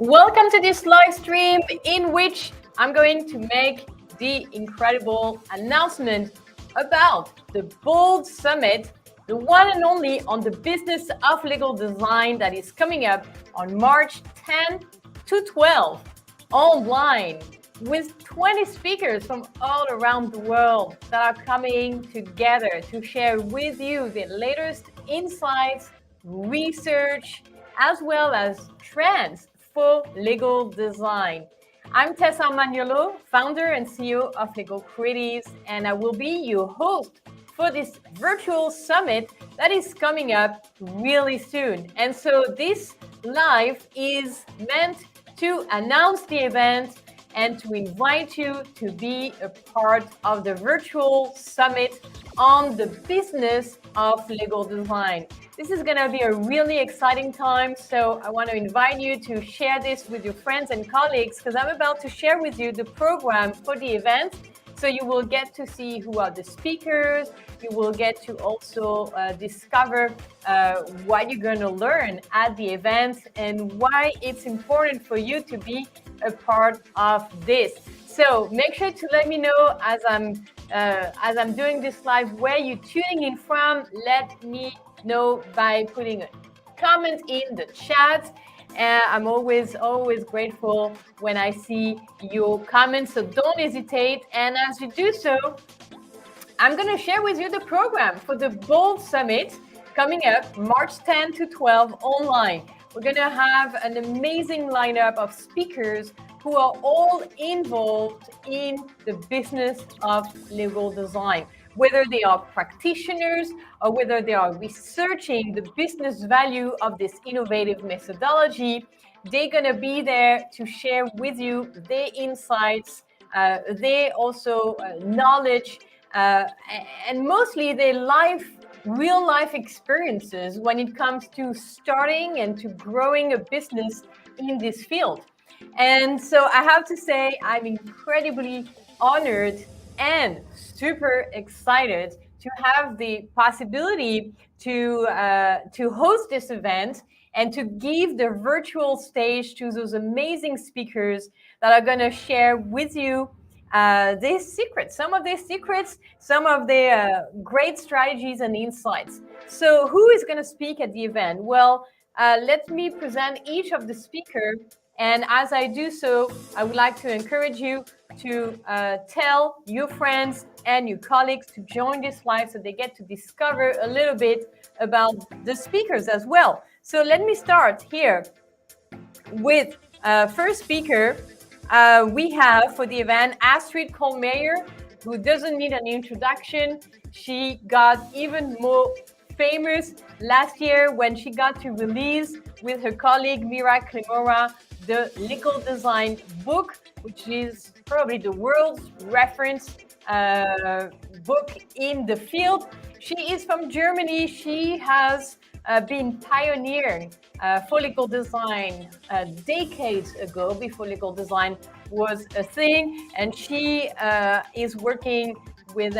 Welcome to this live stream in which I'm going to make the incredible announcement about the BoLD Summit, the one and only on the business of legal design that is coming up on March 10 to 12 online with 20 speakers from all around the world that are coming together to share with you the latest insights, research, as well as trends for legal design. I'm Tessa Maniolo, founder and CEO of Legal Creatives, and I will be your host for this virtual summit that is coming up really soon. And so this live is meant to announce the event and to invite you to be a part of the virtual summit on the business of legal design. This is going to be a really exciting time, so I want to invite you to share this with your friends and colleagues because I'm about to share with you the program for the event. So you will get to see who are the speakers. You will get to also discover what you're going to learn at the event and why it's important for you to be a part of this. So make sure to let me know as I'm doing this live where you're tuning in from. Let me know by putting a comment in the chat. I'm always grateful when I see your comments, so don't hesitate. And as you do so, I'm going to share with you the program for the BoLD Summit coming up March 10 to 12 online. We're going to have an amazing lineup of speakers who are all involved in the business of legal design, whether they are practitioners or whether they are researching the business value of this innovative methodology. They're going to be there to share with you their insights, their also knowledge, and mostly their real life experiences when it comes to starting and to growing a business in this field. And so I have to say, I'm incredibly honored and super excited to have the possibility to host this event and to give the virtual stage to those amazing speakers that are going to share with you their secrets, some of their great strategies and insights. So who is going to speak at the event? Well, let me present each of the speakers. And as I do so, I would like to encourage you to tell your friends and your colleagues to join this live so they get to discover a little bit about the speakers as well. So let me start here with first speaker. We have for the event Astrid Kohlmeier, who doesn't need an introduction. She got even more famous last year when she got to release with her colleague Mira Klimora the Legal Design book, which is probably the world's reference book in the field. She is from Germany. She has been pioneering for legal design decades ago, before legal design was a thing. And she is working with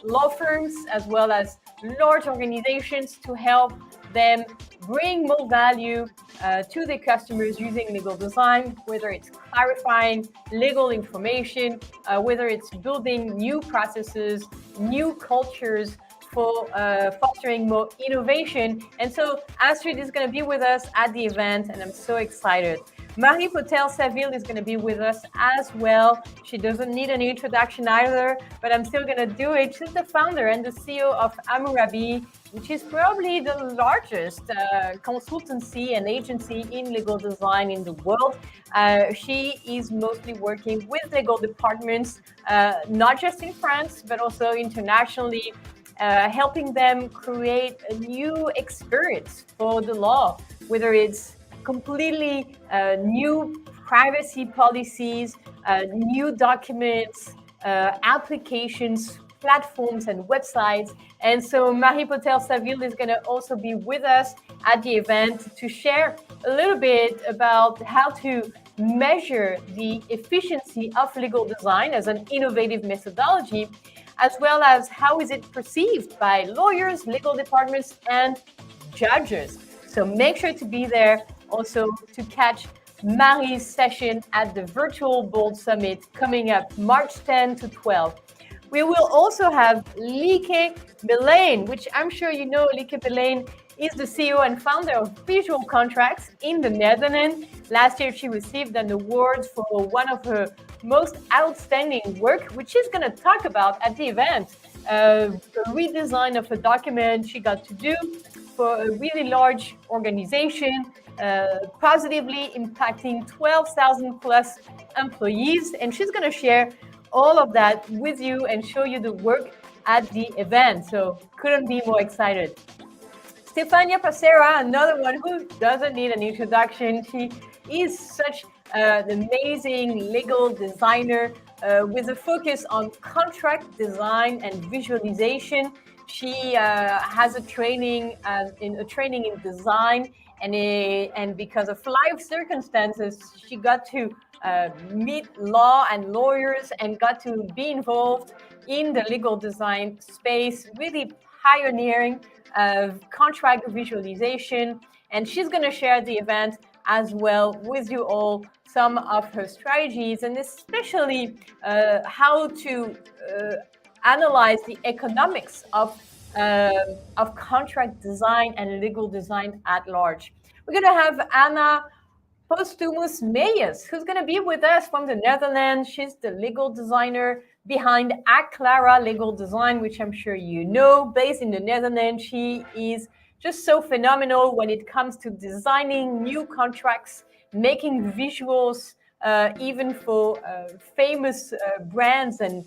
law firms as well as large organizations to help them bring more value to their customers using legal design, whether it's clarifying legal information, whether it's building new processes, new cultures for fostering more innovation. And so Astrid is going to be with us at the event, and I'm so excited. Marie Potel-Saville is going to be with us as well. She doesn't need an introduction either, but I'm still going to do it. She's the founder and the CEO of Amurabi, which is probably the largest consultancy and agency in legal design in the world. She is mostly working with legal departments, not just in France, but also internationally, helping them create a new experience for the law, whether it's completely new privacy policies, new documents, applications, platforms, and websites. And so Marie Potel-Saville is going to also be with us at the event to share a little bit about how to measure the efficiency of legal design as an innovative methodology, as well as how is it perceived by lawyers, legal departments, and judges. So make sure to be there also to catch Marie's session at the virtual BoLD Summit coming up March 10 to 12. We will also have Lieke Belane, which I'm sure you know. Lieke Belane is the CEO and founder of Visual Contracts in the Netherlands. Last year, she received an award for one of her most outstanding work, which she's going to talk about at the event. A redesign of a document she got to do for a really large organization, positively impacting 12,000 plus employees. And she's going to share all of that with you and show you the work at the event. So couldn't be more excited. Stefania Pasera, another one who doesn't need an introduction. She is such an amazing legal designer with a focus on contract design and visualization. She has a training in design, and because of life circumstances, she got to meet law and lawyers and got to be involved in the legal design space, really pioneering contract visualization. And she's going to share the event as well with you all some of her strategies, and especially how to analyze the economics of contract design and legal design at large. We're going to have Anna Postumus Meyers, who's going to be with us from the Netherlands. She's the legal designer behind Aclara Legal Design, which I'm sure you know, based in the Netherlands. She is just so phenomenal when it comes to designing new contracts, making visuals, even for famous brands, and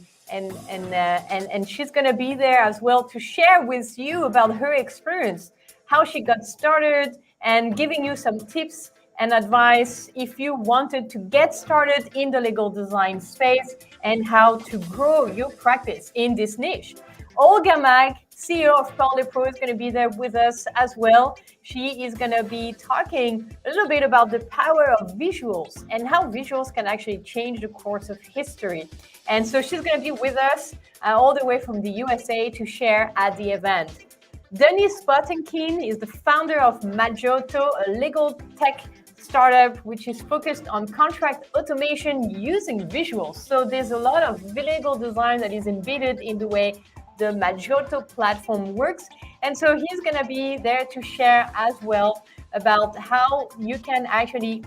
she's going to be there as well to share with you about her experience, how she got started, and giving you some tips and advice if you wanted to get started in the legal design space and how to grow your practice in this niche. Olga Mag, CEO of BoLD Pro, is going to be there with us as well. She is going to be talking a little bit about the power of visuals and how visuals can actually change the course of history. And so she's going to be with us all the way from the USA to share at the event. Dennis Potenkin is the founder of Maggiotto, a legal tech startup which is focused on contract automation using visuals. So there's a lot of legal design that is embedded in the way the Maggiotto platform works. And so he's going to be there to share as well about how you can actually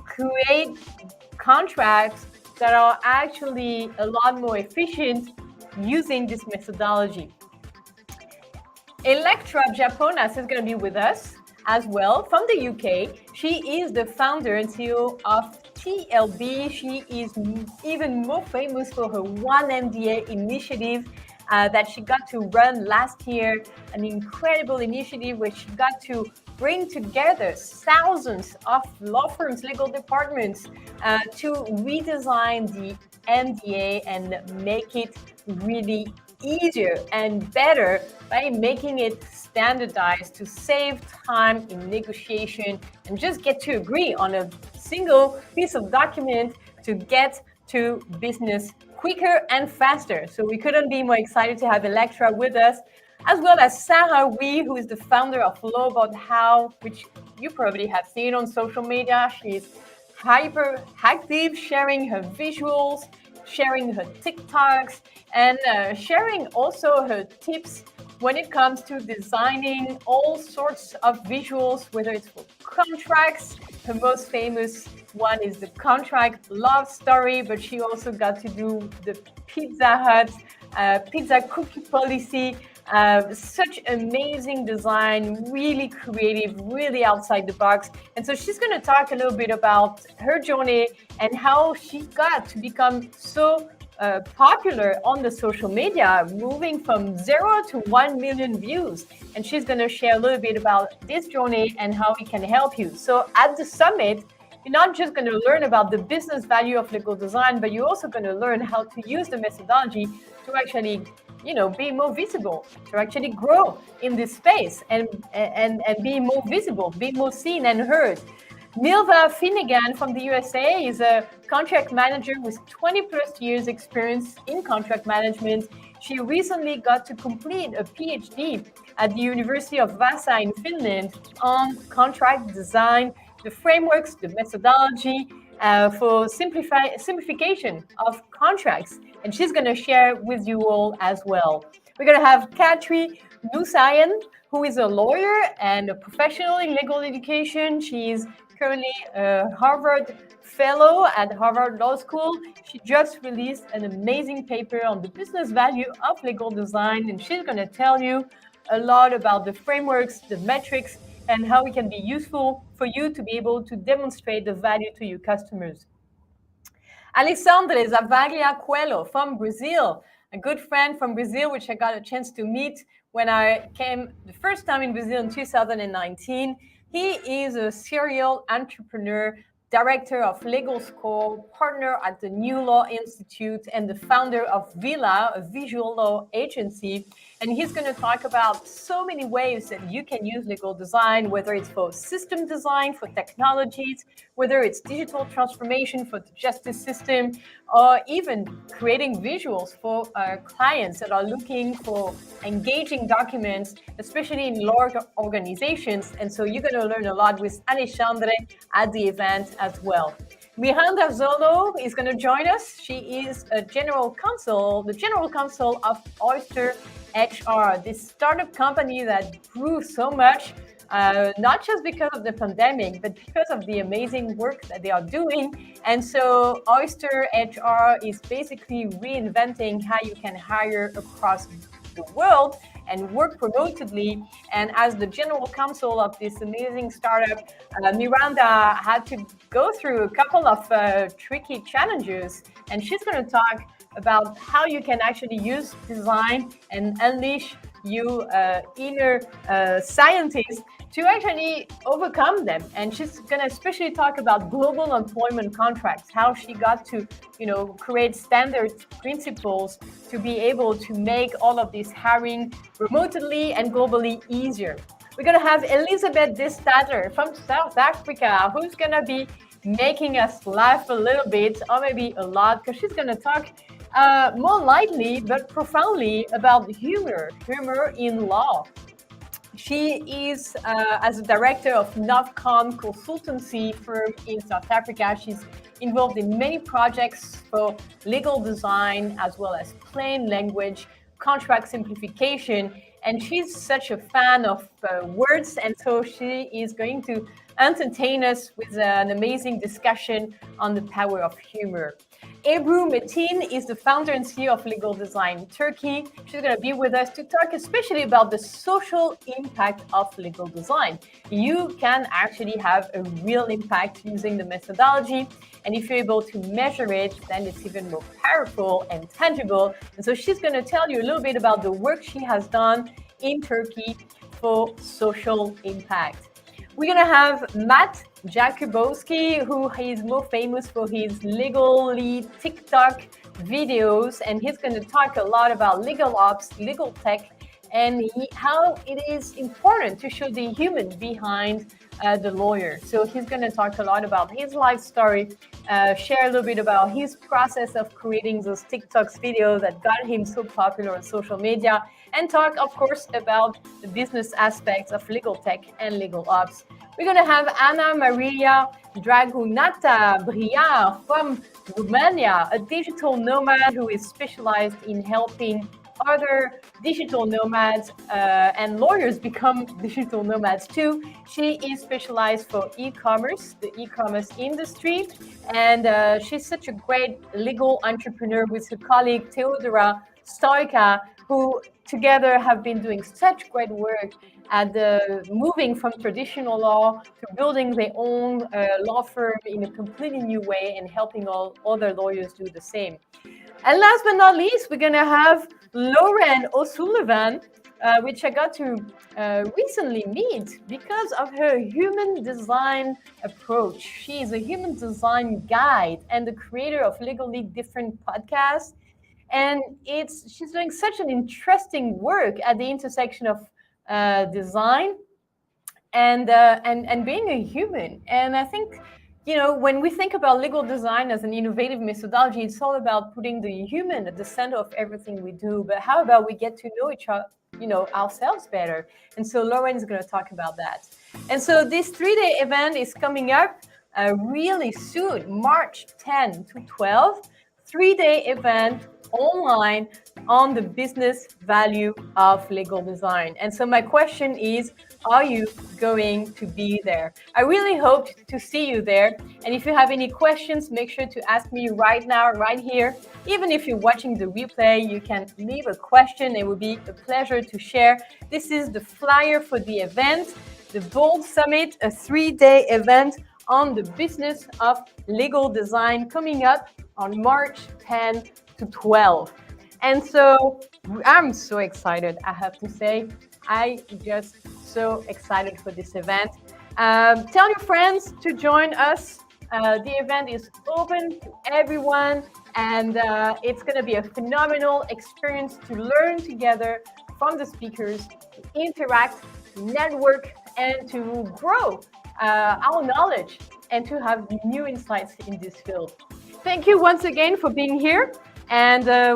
create contracts that are actually a lot more efficient using this methodology. Electra Japonas is going to be with us as well from the UK. She is the founder and CEO of TLB. She is even more famous for her One MDA initiative that she got to run last year, an incredible initiative where she got to bring together thousands of law firms, legal departments to redesign the MDA and make it really easier and better by making it standardized to save time in negotiation and just get to agree on a single piece of document to get to business quicker and faster. So we couldn't be more excited to have Electra with us, as well as Sarah Wee, who is the founder of Law About How, which you probably have seen on social media. She's hyper active, sharing her visuals, sharing her TikToks, and sharing also her tips when it comes to designing all sorts of visuals, whether it's for contracts. Her most famous one is the contract love story, but she also got to do the Pizza Hut pizza cookie policy. Such amazing design, really creative, really outside the box. And so she's going to talk a little bit about her journey and how she got to become so popular on the social media, moving from 0 to 1 million views. And she's going to share a little bit about this journey and how it can help you. So at the summit, you're not just going to learn about the business value of legal design, but you're also going to learn how to use the methodology to actually, be more visible, to actually grow in this space and be more visible, be more seen and heard. Milva Finnegan from the USA is a contract manager with 20 plus years experience in contract management. She recently got to complete a PhD at the University of Vasa in Finland on contract design, the frameworks, the methodology for simplification of contracts. And she's going to share with you all as well. We're going to have Katri Nusayan, who is a lawyer and a professional in legal education. She's currently a Harvard fellow at Harvard Law School. She just released an amazing paper on the business value of legal design, and she's going to tell you a lot about the frameworks, the metrics, and how it can be useful for you to be able to demonstrate the value to your customers. Alexandre Zavaglia Coelho from Brazil, a good friend from Brazil, which I got a chance to meet when I came the first time in Brazil in 2019. He is a serial entrepreneur, director of Legal School, partner at the New Law Institute, and the founder of Villa, a visual law agency. And he's going to talk about so many ways that you can use legal design, whether it's for system design, for technologies, whether it's digital transformation for the justice system, or even creating visuals for our clients that are looking for engaging documents, especially in large organizations. And so you're going to learn a lot with Alexandre at the event as well. Miranda Zolo is going to join us. She is a general counsel, the general counsel of Oyster HR, this startup company that grew so much, not just because of the pandemic, but because of the amazing work that they are doing. And so Oyster HR is basically reinventing how you can hire across the world and work remotely. And as the general counsel of this amazing startup, Miranda had to go through a couple of tricky challenges, and she's going to talk about how you can actually use design and unleash you inner scientist to actually overcome them. And she's going to especially talk about global employment contracts, how she got to, create standard principles to be able to make all of this hiring remotely and globally easier. We're going to have Elizabeth Destater from South Africa, who's going to be making us laugh a little bit, or maybe a lot, because she's going to talk more lightly but profoundly about humor in law. She is, as a director of Novcom consultancy firm in South Africa, she's involved in many projects for legal design as well as plain language, contract simplification, and she's such a fan of words, and so she is going to entertain us with an amazing discussion on the power of humor. Ebru Metin is the founder and CEO of Legal Design Turkey. She's going to be with us to talk especially about the social impact of legal design. You can actually have a real impact using the methodology, and if you're able to measure it, then it's even more powerful and tangible. And so she's going to tell you a little bit about the work she has done in Turkey for social impact. We're going to have Matt Jakubowski, who is more famous for his legally TikTok videos, and he's going to talk a lot about legal ops, legal tech, and how it is important to show the human behind the lawyer. So he's going to talk a lot about his life story, share a little bit about his process of creating those TikToks videos that got him so popular on social media, and talk, of course, about the business aspects of legal tech and legal ops. We're going to have Ana Maria Dragunata Briar from Romania, a digital nomad who is specialized in helping other digital nomads and lawyers become digital nomads too. She is specialized for e-commerce, the e-commerce industry, and she's such a great legal entrepreneur with her colleague Teodora Stoica, who together have been doing such great work at moving from traditional law to building their own law firm in a completely new way and helping all other lawyers do the same. And last but not least, we're going to have Lauren O'Sullivan, which I got to recently meet because of her human design approach. She is a human design guide and the creator of Legally Different podcast. And she's doing such an interesting work at the intersection of design and being a human. And I think, when we think about legal design as an innovative methodology, it's all about putting the human at the center of everything we do. But how about we get to know ourselves better. And so Lauren is going to talk about that. And so this 3-day event is coming up really soon, March 10 to 12, 3-day event online on the business value of legal design. And so my question is, are you going to be there? I really hope to see you there. And if you have any questions, make sure to ask me right now, right here. Even if you're watching the replay, you can leave a question. It will be a pleasure to share. This is the flyer for the event, the BoLD Summit, a 3-day event on the business of legal design coming up on March 10 to 12. And so I'm so excited, I have to say. I just so excited for this event. Tell your friends to join us. The event is open to everyone, and it's going to be a phenomenal experience to learn together from the speakers, to interact, to network, and to grow our knowledge and to have new insights in this field. Thank you once again for being here. And I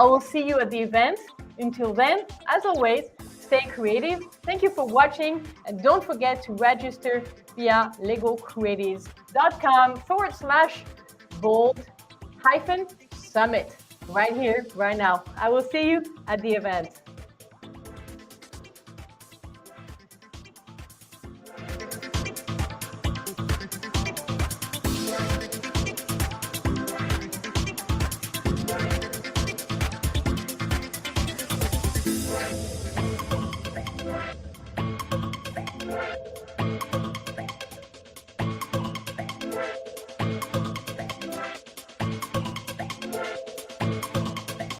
will see you at the event. Until then, as always, stay creative. Thank you for watching. And don't forget to register via legalcreatives.com/BoLD-Summit right here, right now. I will see you at the event.